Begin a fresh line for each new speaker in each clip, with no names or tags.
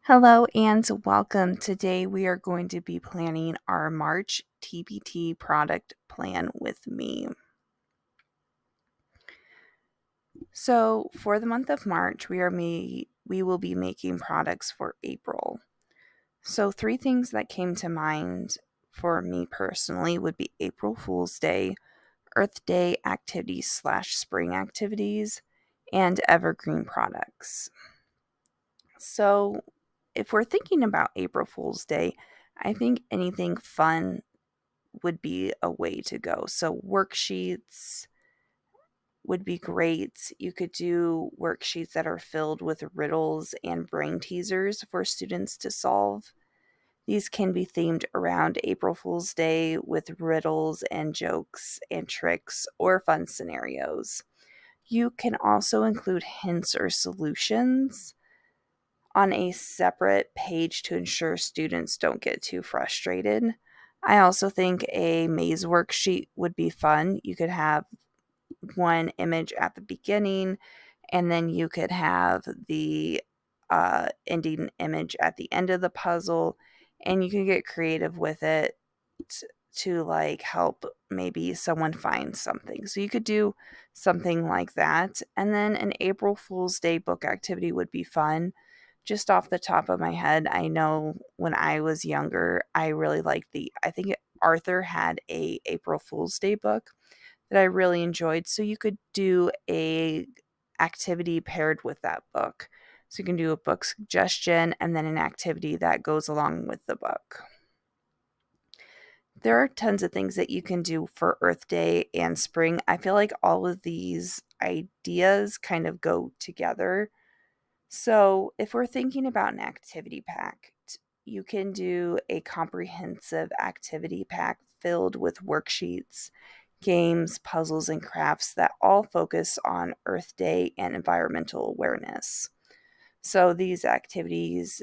Hello and welcome. Today we are going to be planning our March TPT Product Plan with me. So, for the month of March, we will be making products for April. So, three things that came to mind for me personally would be April Fool's Day, Earth Day activities slash spring activities, and evergreen products. So, if we're thinking about April Fool's Day, I think anything fun would be a way to go. So, worksheets would be great. You could do worksheets that are filled with riddles and brain teasers for students to solve. These can be themed around April Fool's Day with riddles and jokes and tricks or fun scenarios. You can also include hints or solutions on a separate page to ensure students don't get too frustrated. I also think a maze worksheet would be fun. You could have one image at the beginning, and then you could have the ending image at the end of the puzzle, and you can get creative with it to like help maybe someone find something. So you could do something like that. And then an April Fool's Day book activity would be fun. Just off the top of my head, I know when I was younger, I really liked I think Arthur had a April Fool's Day book that I really enjoyed. So you could do a activity paired with that book. So you can do a book suggestion and then an activity that goes along with the book. There are tons of things that you can do for Earth Day and spring. I feel like all of these ideas kind of go together. So, if we're thinking about an activity pack, you can do a comprehensive activity pack filled with worksheets, games, puzzles, and crafts that all focus on Earth Day and environmental awareness. So, these activities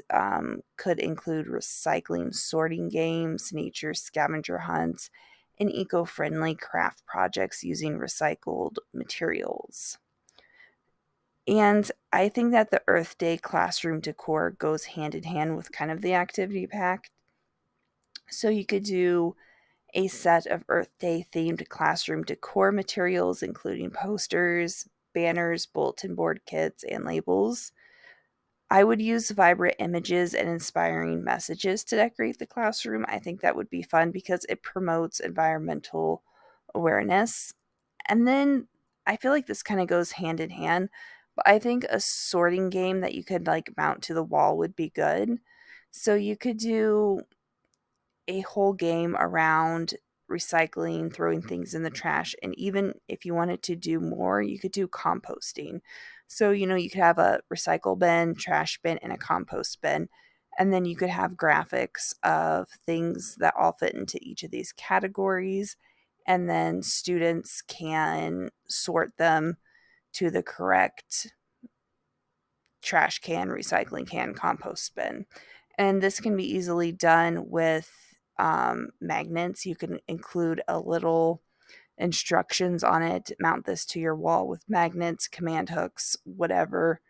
could include recycling sorting games, nature scavenger hunts, and eco friendly craft projects using recycled materials. And I think that the Earth Day classroom decor goes hand in hand with kind of the activity pack. So you could do a set of Earth Day themed classroom decor materials, including posters, banners, bulletin board kits, and labels. I would use vibrant images and inspiring messages to decorate the classroom. I think that would be fun because it promotes environmental awareness. And then I feel like this kind of goes hand in hand, but I think a sorting game that you could like mount to the wall would be good. So you could do a whole game around recycling, throwing things in the trash, and even if you wanted to do more, you could do composting. So, you could have a recycle bin, trash bin, and a compost bin. And then you could have graphics of things that all fit into each of these categories. And then students can sort them to the correct trash can, recycling can, compost bin. And this can be easily done with magnets. You can include a little instructions on it, mount this to your wall with magnets, command hooks, whatever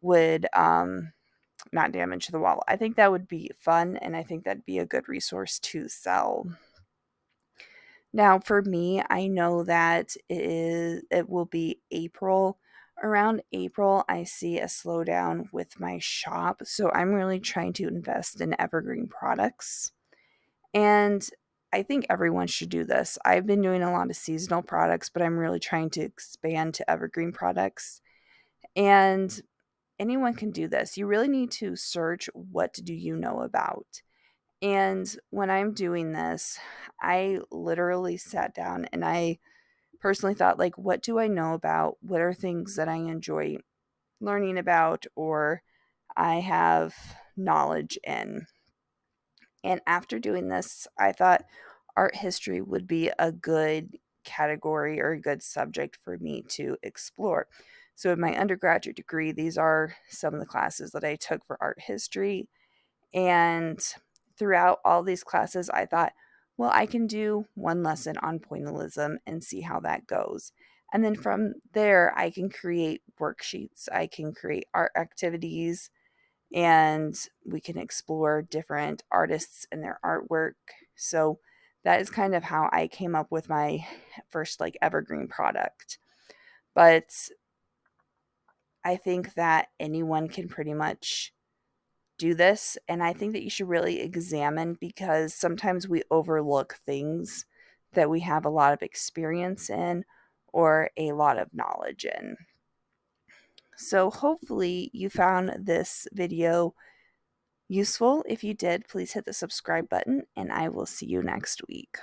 would not damage the wall. I think that would be fun, and I think that'd be a good resource to sell. Now, for me, I know that it will be April. Around April, I see a slowdown with my shop, so I'm really trying to invest in evergreen products. And I think everyone should do this. I've been doing a lot of seasonal products, but I'm really trying to expand to evergreen products. And anyone can do this. You really need to search what do you know about. And when I'm doing this, I literally sat down and I personally thought, like, what do I know about? What are things that I enjoy learning about or I have knowledge in? And after doing this, I thought art history would be a good category or a good subject for me to explore. So, in my undergraduate degree, these are some of the classes that I took for art history. And throughout all these classes, I thought, well, I can do one lesson on pointillism and see how that goes. And then from there, I can create worksheets, I can create art activities, and we can explore different artists and their artwork. So that is kind of how I came up with my first like evergreen product. But I think that anyone can pretty much do this, and I think that you should really examine, because sometimes we overlook things that we have a lot of experience in or a lot of knowledge in. So hopefully you found this video useful. If you did, please hit the subscribe button, and I will see you next week.